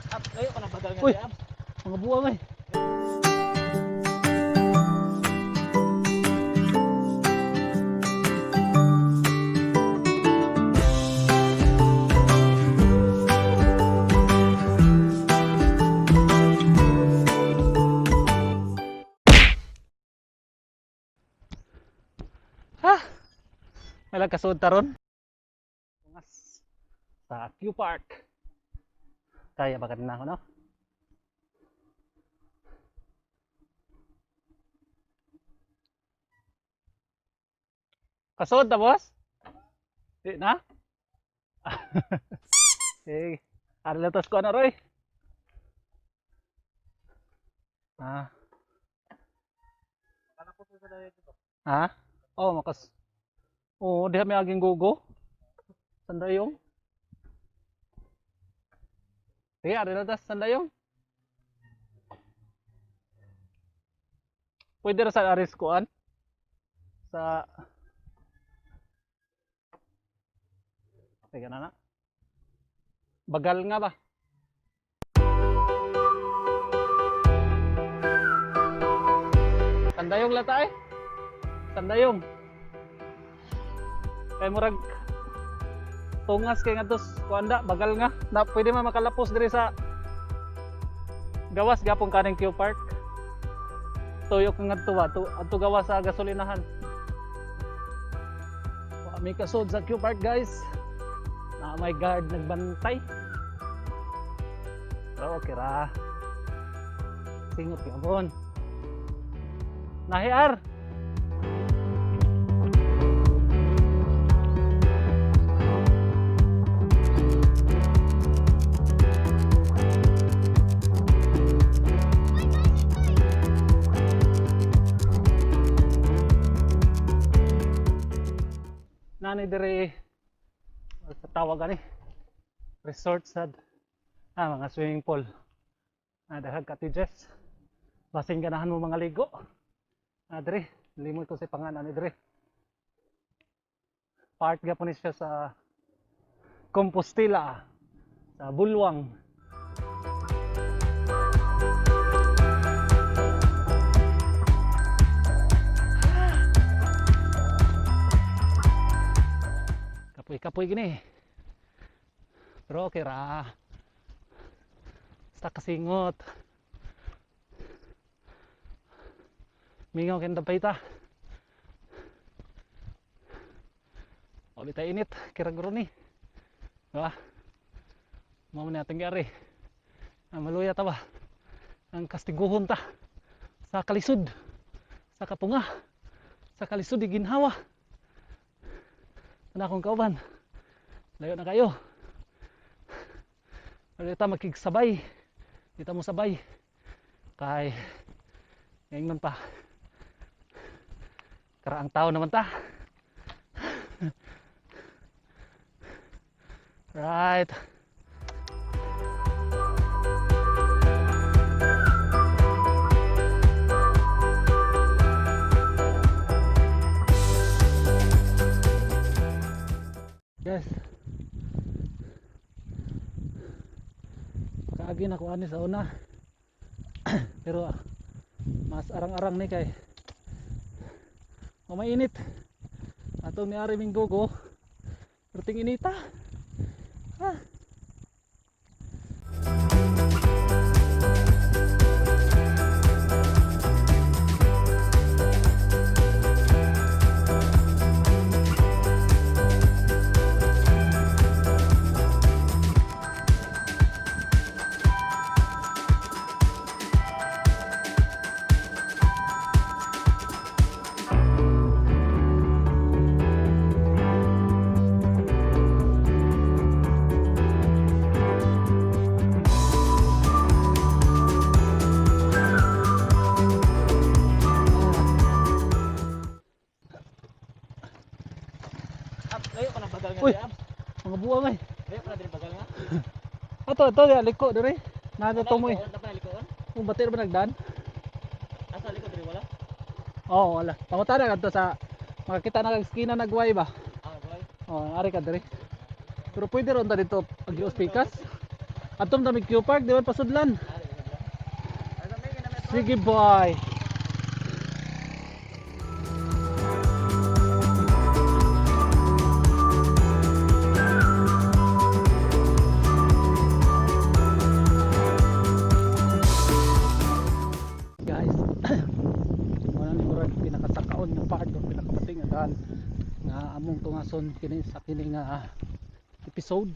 Layo ka na bagal nga Uy, diyan. mga buwang ay. Ha? May kasud taron. Tungas sa Q Park. Kaya ba kanina ako, no? Kasud na, boss? Di na? Sige. Arlatos ko na, Roy. Ah. Ha? Oh, makas. Oh, diha may aging gugo. Sandayong. Sige, arlatos sandayong. Pwede ra sa aris kuan. Sa Teka na. Bagal nga ba? Sandayong lata eh. Sandayong. Kay murag tungas kay ngadtos kuanda bagal nga. Na pwede man makalapos diri sa gawas gapong kaning Q Park. Tuyok ngadto ba to adto gawas sa gasolinahan. Wa may kasod sa Q Park, guys. Na may guard nagbantay. Pero okay ra. Singot ka bon. Nahiar. Nani dire sa tawag ani resort sad mga swimming pool daghang cottages basing ganahan mo mga ligo dire limot ko sa pangalan ni dire part gapon siya sa Compostela sa BULWANG. Kapoy gini. Pero okay ra. Basta kasingot. Mingaw ken dapay ta. Oli ta init kira guro ni. Diba? Mao na ating gari. Maluya ta ba? Ang kastiguhon ta sa kalisod. Sa kapunga. Sa kalisod di ginhawa. Na akong kauban. Layo na kayo. Dito makigsabay. Dito mo sabay. Kay ngayon pa. Karaang tao naman ta. Right. Yes. Kaagi na ko ani sa una. Pero mas arang-arang ni kay mainit. Atong ni ari ming gogo. Perting inita. Ha. Layo ka na bagal nga Uy, diyan. mga buwang ay. Layo ka na din bagal nga. Ato ya liko dire. Nado to mo eh. Tapos likoon. Kung batir ba nagdan? Asa likod diri wala? Oo, wala. Pangutana kadto sa makakita na kag skina nagway ba? Ah, boy. Oh, ari ka dire. Pero pwede ron ta dito pag-ios pikas. Atom dami Q Park, di ba pasudlan? Ano may ginametro? Sige boy. Guys, muna ni murag pinakasakaon nga part o pinakabating nga daan nga among tungason kini sa kini nga episode.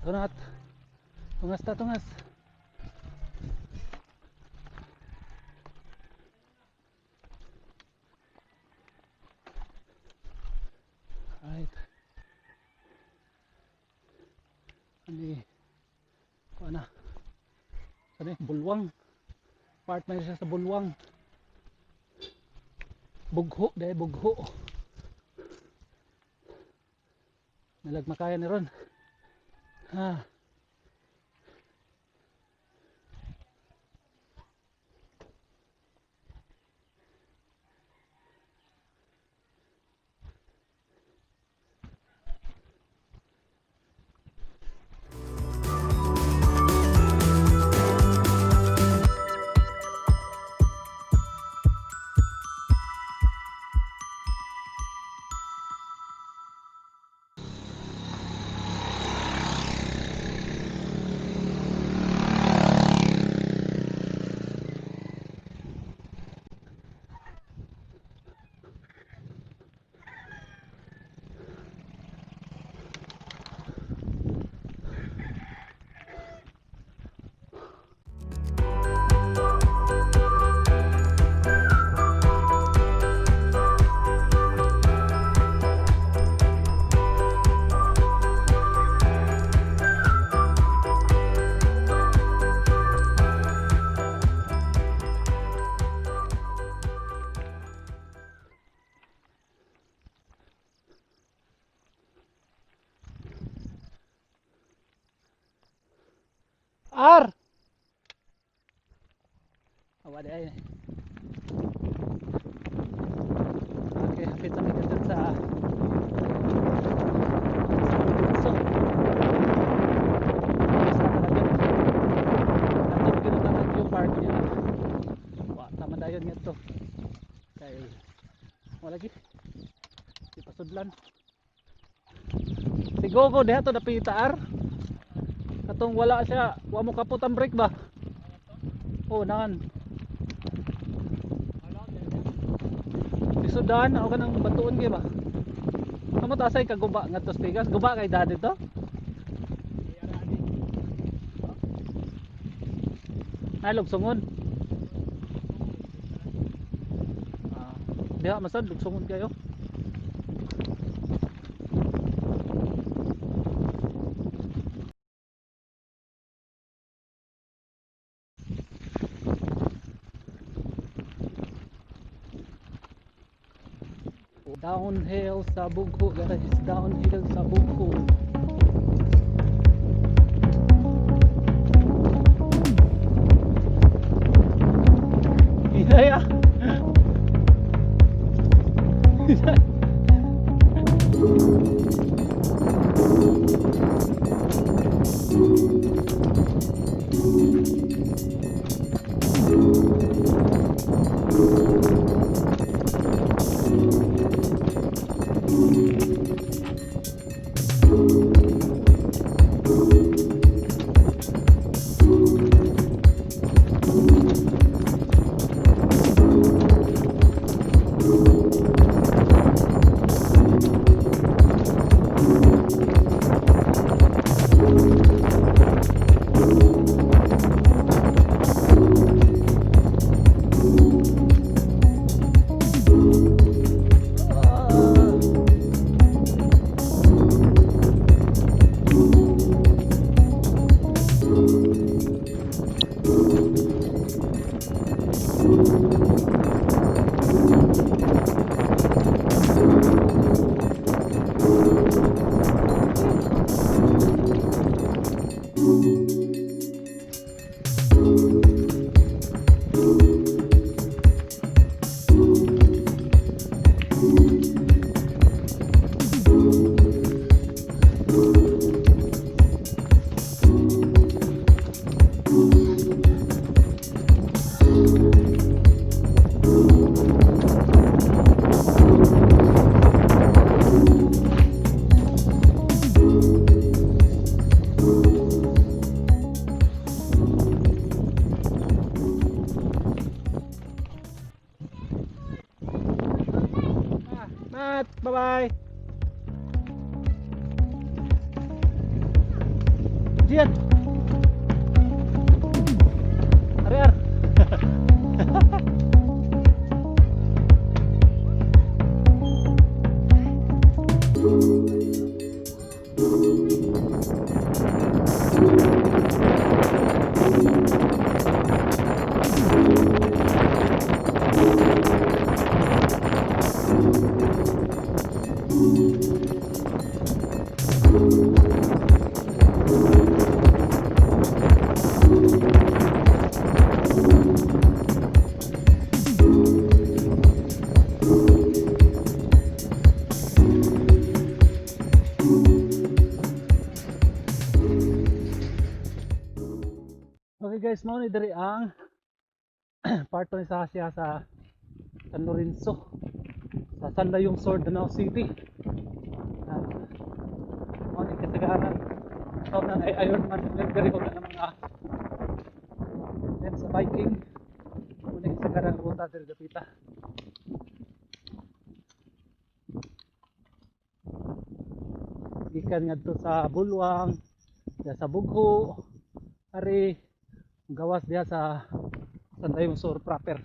Unat, tungas ta, tungas. Right. Ani, kuana. Ano bulwang. Part man siya sa bulwang. Bugho, dahil bugho. Nalagmakayan ni ron. Ha. Ar! Awad ay. Okay, hapit kami dito sa so, sa talaga. Atong kinatawag yung park niya. Wa tama dayon nga to. Kay wala gid. Di pasudlan. Sigogo diha to napita ar. Katong wala siya, wa mo kapot ang brake ba? Oh, nakan. Isudan ako kanang batuon kay ba? Amo ta say kaguba ngadto spigas, guba kay dadi to. Ay lugsungon. Ah, diha masad lugsungon kayo. Downhill sa Bugho guys, downhill sa Bugho. Bisaya. Matt, bye-bye. Diyan. Ar. Okay guys, mao ni diri ang parto ni sa siya sa San Lorenzo sa Sandayong Sur, Danao City. Mao ni kasagaran. So na ay Ironman diri ko na mga yan sa biking. Mao ni kasagaran ruta diri dapita. Gikan ngadto sa Bulwang, sa Bugho, ari gawas diha sa Sandayong Sur proper.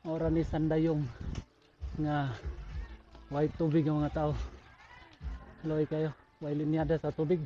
Ora ni Sandayong nga way tubig ang mga tao. Loy kayo, way linyada sa tubig.